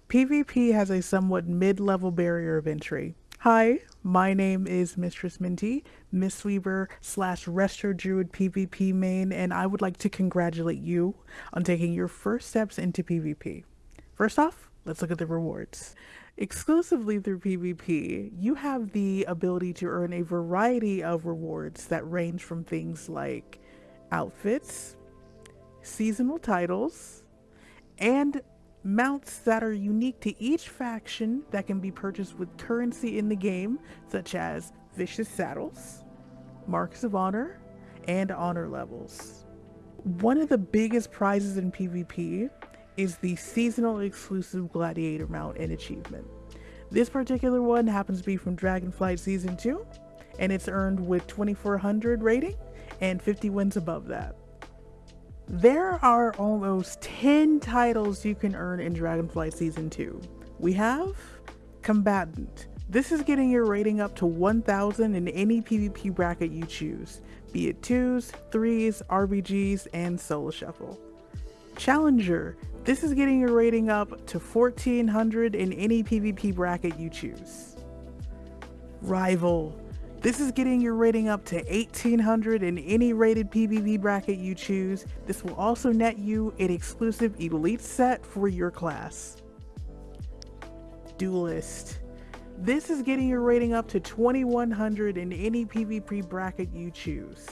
PvP has a somewhat mid-level barrier of entry. Hi, my name is Mistress Minty, Mistweaver slash Resto Druid PvP main, and I would like to congratulate you on taking your first steps into PvP. First off, let's look at the rewards. Exclusively through PvP, you have the ability to earn a variety of rewards that range from things like outfits, seasonal titles, and mounts that are unique to each faction that can be purchased with currency in the game, such as vicious saddles, marks of honor, and honor levels. One of the biggest prizes in PvP is the seasonal exclusive gladiator mount and achievement. This particular one happens to be from Dragonflight Season 2, and it's earned with 2400 rating and 50 wins above that. There are almost 10 titles you can earn in Dragonflight Season 2. We have Combatant. This is getting your rating up to 1000 in any PvP bracket you choose, be it 2s, 3s, RBGs, and Solo Shuffle. Challenger. This is getting your rating up to 1400 in any PvP bracket you choose. Rival. This is getting your rating up to 1800 in any rated PvP bracket you choose. This will also net you an exclusive elite set for your class. Duelist. This is getting your rating up to 2100 in any PvP bracket you choose.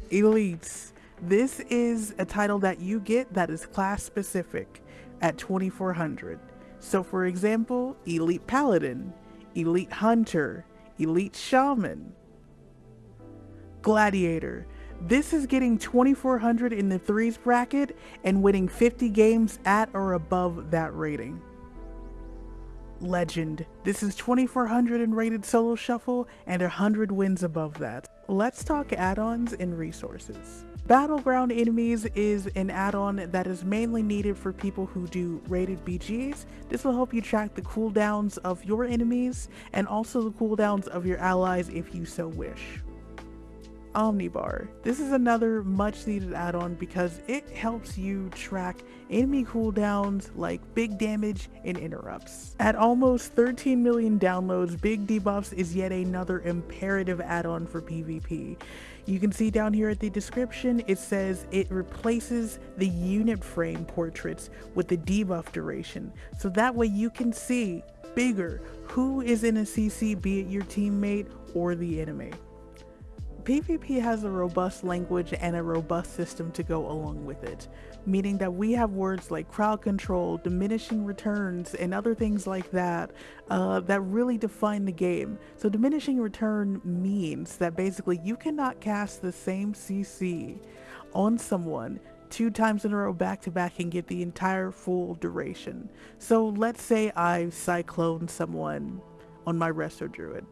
Elites. This is a title that you get that is class specific at 2400. So for example, Elite Paladin, Elite Hunter, Elite Shaman. Gladiator. This is getting 2400 in the 3s bracket and winning 50 games at or above that rating. Legend. This is 2400 in rated Solo Shuffle and 100 wins above that. Let's talk add-ons and resources. Battleground Enemies is an add-on that is mainly needed for people who do rated BGs. This will help you track the cooldowns of your enemies and also the cooldowns of your allies if you so wish. Omnibar. This is another much needed add-on because it helps you track enemy cooldowns like big damage and interrupts. At almost 13 million downloads, Big Debuffs is yet another imperative add-on for PvP. You can see down here at the description, it says it replaces the unit frame portraits with the debuff duration. So that way you can see bigger who is in a CC, be it your teammate or the enemy. PvP has a robust language and a robust system to go along with it, meaning that we have words like crowd control, diminishing returns, and other things like that that really define the game. So diminishing return means that basically you cannot cast the same CC on someone 2 times in a row back to back and get the entire full duration. So let's say I cyclone someone on my Resto Druid.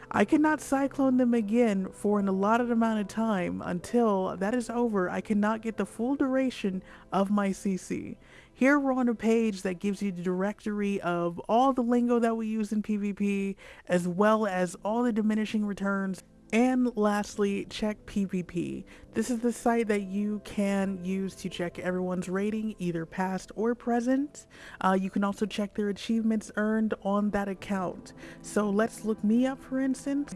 I cannot cyclone them again for an allotted amount of time. Until that is over, I cannot get the full duration of my CC. Here we're on a page that gives you the directory of all the lingo that we use in PvP, as well as all the diminishing returns. And lastly, check PvP. This is the site that you can use to check everyone's rating, either past or present. You can also check their achievements earned on that account. So let's look me up, for instance.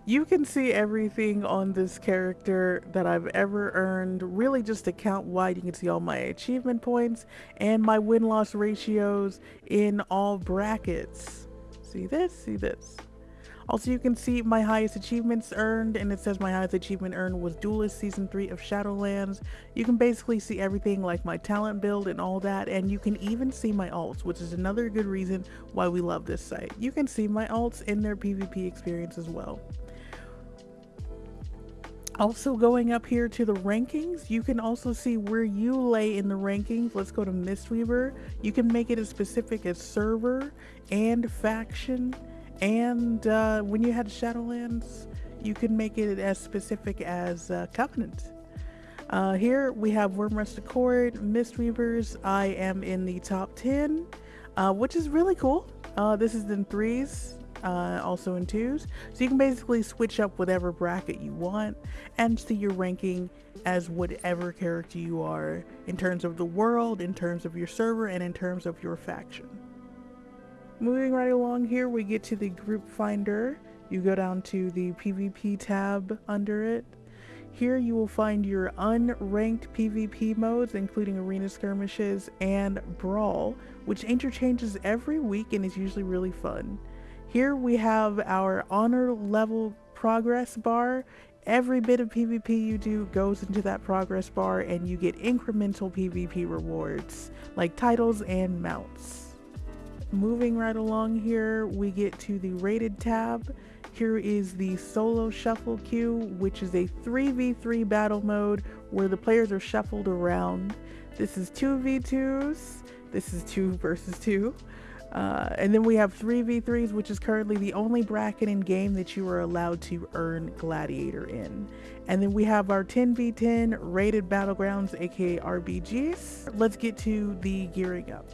You can see everything on this character that I've ever earned, really just account wide. You can see all my achievement points and my win-loss ratios in all brackets. See this? See this? Also, you can see my highest achievements earned, and it says my highest achievement earned was Duelist Season 3 of Shadowlands. You can basically see everything like my talent build and all that, and you can even see my alts, which is another good reason why we love this site. You can see my alts in their PvP experience as well. Also, going up here to the rankings, you can also see where you lay in the rankings. Let's go to Mistweaver. You can make it as specific as server and faction. And when you had Shadowlands, you can make it as specific as Covenant. Here we have Wormrest Accord, Mistweavers. I am in the top 10, which is really cool. This is in 3s. also in 2s. So you can basically switch up whatever bracket you want and see your ranking as whatever character you are in terms of the world, in terms of your server, and in terms of your faction. Moving right along here, we get to the group finder. You go down to the PvP tab under it. Here you will find your unranked PvP modes, including arena skirmishes and brawl, which interchanges every week and is usually really fun. Here we have our honor level progress bar. Every bit of PvP you do goes into that progress bar and you get incremental PvP rewards like titles and mounts. Moving right along here, we get to the rated tab. Here is the solo shuffle queue, which is a 3v3 battle mode where the players are shuffled around. This is 2v2s, this is 2 versus 2. And then we have 3v3s, which is currently the only bracket in game that you are allowed to earn gladiator in. And then we have our 10v10 rated battlegrounds, aka RBGs. Let's get to the gearing up.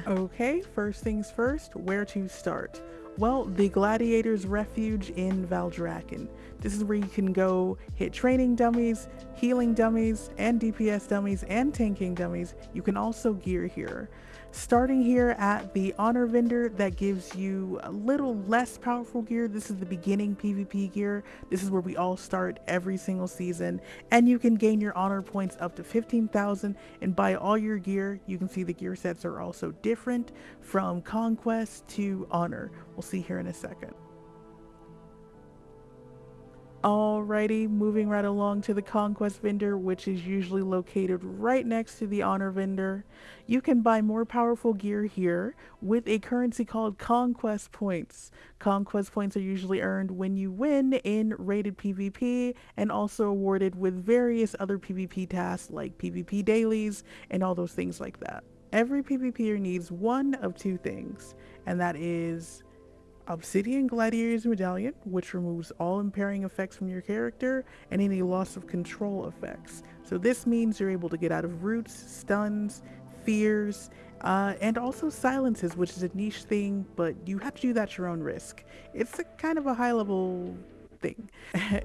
Okay, first things first, where to start? Well, the Gladiator's Refuge in Valdrakken. This is where you can go hit training dummies, healing dummies, and DPS dummies, and tanking dummies. You can also gear here. Starting here at the honor vendor, that gives you a little less powerful gear. This is the beginning PvP gear. This is where we all start every single season, and you can gain your honor points up to 15,000 and buy all your gear. You can see the gear sets are also different from Conquest to Honor. We'll see here in a second. Alrighty, moving right along to the Conquest vendor, which is usually located right next to the Honor vendor. You can buy more powerful gear here with a currency called Conquest Points. Conquest Points are usually earned when you win in rated PvP and also awarded with various other PvP tasks like PvP dailies and all those things like that. Every PvPer needs one of two things, and that is Obsidian Gladiator's Medallion, which removes all impairing effects from your character and any loss of control effects. So this means you're able to get out of roots, stuns, fears, and also silences, which is a niche thing, but you have to do that at your own risk. It's a kind of a high level thing.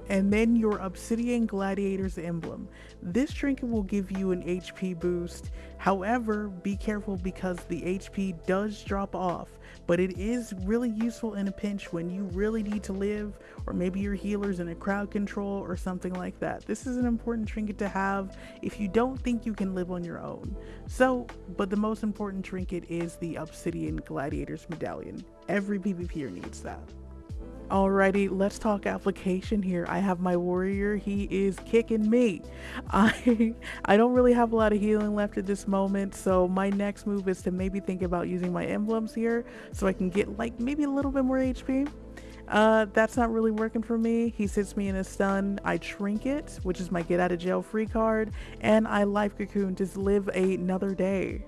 And then your Obsidian Gladiator's Emblem. This trinket will give you an HP boost. However, be careful because the HP does drop off, but it is really useful in a pinch when you really need to live, or maybe your healer's in a crowd control or something like that. This is an important trinket to have if you don't think you can live on your own. So, but the most important trinket is the Obsidian Gladiator's Medallion. Every PvPer needs that. Alrighty, let's talk application here. I have my warrior. He is kicking me. I don't really have a lot of healing left at this moment, so my next move is to maybe think about using my emblems here so I can get like maybe a little bit more HP. That's not really working for me. He sits me in a stun. I Trinket, which is my get out of jail free card, and I life cocoon to live another day.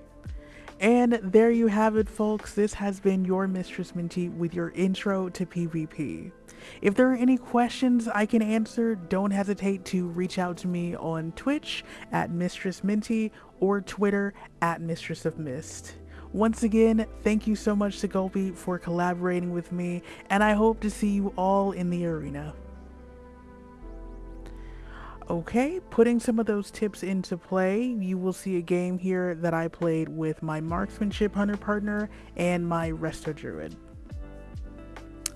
And there you have it, folks. This has been your Mistress Minty with your intro to PvP. If there are any questions I can answer, don't hesitate to reach out to me on Twitch at Mistress Minty or Twitter at Mistress of Mist. Once again, thank you so much to Gulpy for collaborating with me, and I hope to see you all in the arena. Okay, putting some of those tips into play, you will see a game here that I played with my Marksmanship Hunter partner and my Resto Druid.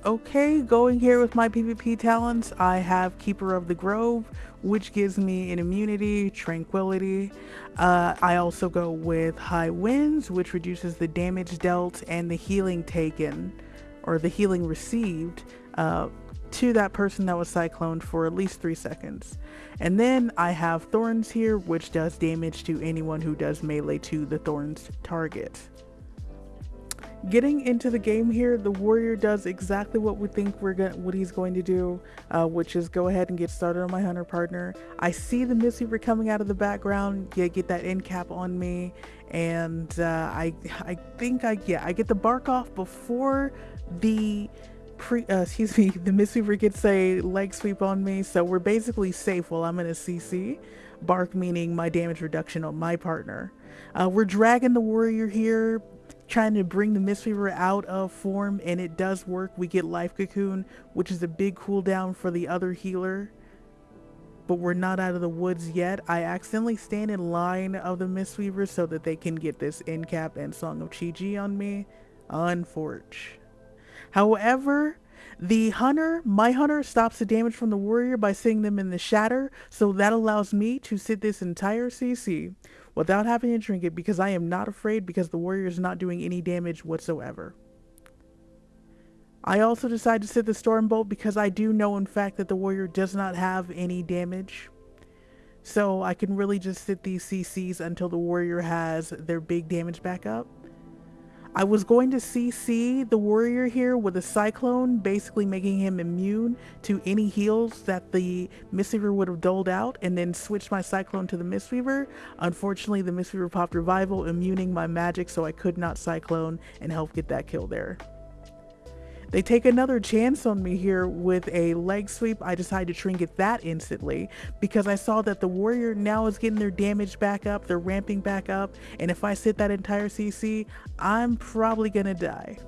Okay, going here with my PvP talents, I have Keeper of the Grove, which gives me an immunity, tranquility. I also go with High Winds, which reduces the damage dealt and the healing taken, or the healing received, to that person that was cycloned for at least 3 seconds. And then I have Thorns here, which does damage to anyone who does melee to the Thorns target. Getting into the game here, the warrior does exactly what we think what he's going to do, which is go ahead and get started on my hunter partner. I see the Mistweaver coming out of the background, get that end cap on me, and I think I get the bark off before the the Mistweaver gets a leg sweep on me, so we're basically safe while I'm in a CC. Bark meaning my damage reduction on my partner. We're dragging the warrior here, trying to bring the Mistweaver out of form, and it does work. We get Life Cocoon, which is a big cooldown for the other healer, but we're not out of the woods yet. I accidentally stand in line of the Mistweaver so that they can get this end cap and Song of Chi-Ji on me. Unfortunate. However, my hunter stops the damage from the warrior by sitting them in the shatter, so that allows me to sit this entire CC without having to trinket because I am not afraid because the warrior is not doing any damage whatsoever. I also decide to sit the Stormbolt because I do know in fact that the warrior does not have any damage. So I can really just sit these CCs until the warrior has their big damage back up. I was going to CC the warrior here with a Cyclone, basically making him immune to any heals that the Mistweaver would have doled out, and then switch my Cyclone to the Mistweaver. Unfortunately, the Mistweaver popped Revival, immuning my magic, so I could not Cyclone and help get that kill there. They take another chance on me here with a leg sweep. I decide to trinket that instantly because I saw that the warrior now is getting their damage back up, they're ramping back up, and if I sit that entire CC, I'm probably gonna die.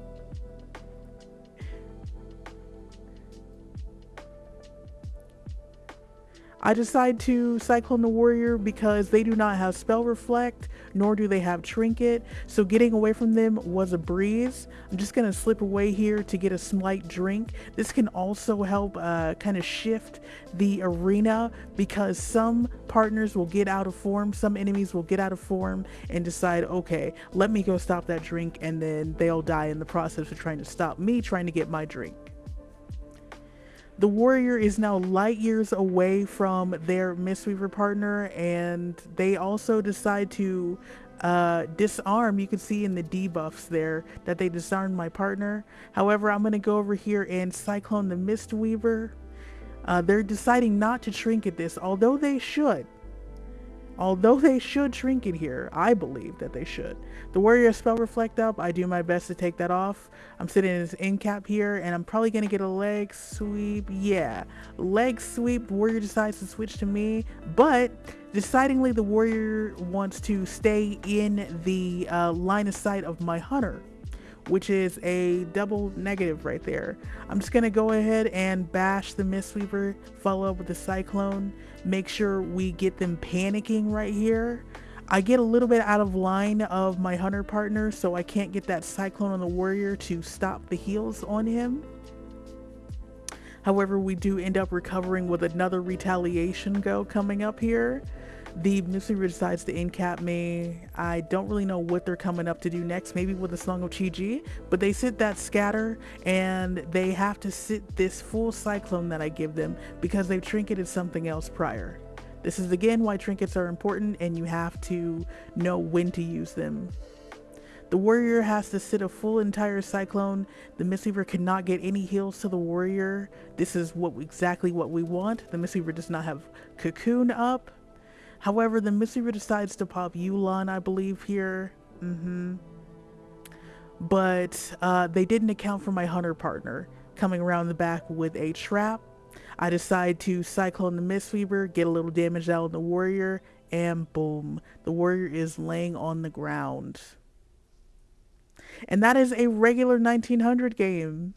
I decide to Cyclone the warrior because they do not have Spell Reflect, nor do they have Trinket, so getting away from them was a breeze. I'm just going to slip away here to get a slight drink. This can also help kind of shift the arena because some partners will get out of form, some enemies will get out of form and decide, okay, let me go stop that drink, and then they'll die in the process of trying to stop me trying to get my drink. The warrior is now light years away from their Mistweaver partner, and they also decide to disarm. You can see in the debuffs there that they disarmed my partner. However, I'm going to go over here and Cyclone the Mistweaver. They're deciding not to trinket this, although they should. Although they should trinket here, I believe that they should. The warrior spell reflect up, I do my best to take that off. I'm sitting in this end cap here, and I'm probably gonna get a leg sweep. Yeah, leg sweep, warrior decides to switch to me, but decidingly the warrior wants to stay in the line of sight of my hunter, which is a double negative right there. I'm just gonna go ahead and bash the Mistweaver, follow up with the Cyclone, make sure we get them panicking right here. I get a little bit out of line of my hunter partner, so I can't get that Cyclone on the warrior to stop the heals on him. However, we do end up recovering with another retaliation go coming up here. The Mistweaver decides to end-cap me. I don't really know what they're coming up to do next, maybe with the Song of Chi-Ji, but they sit that scatter and they have to sit this full Cyclone that I give them because they've trinketed something else prior. This is again why trinkets are important, and you have to know when to use them. The warrior has to sit a full entire Cyclone. The Mistweaver cannot get any heals to the warrior. This is exactly what we want. The Mistweaver does not have Cocoon up. However, the Mistweaver decides to pop Yu'lon, I believe, here. But they didn't account for my hunter partner coming around the back with a trap. I decide to Cyclone the Mistweaver, get a little damage out on the warrior, and boom, the warrior is laying on the ground. And that is a regular 1900 game.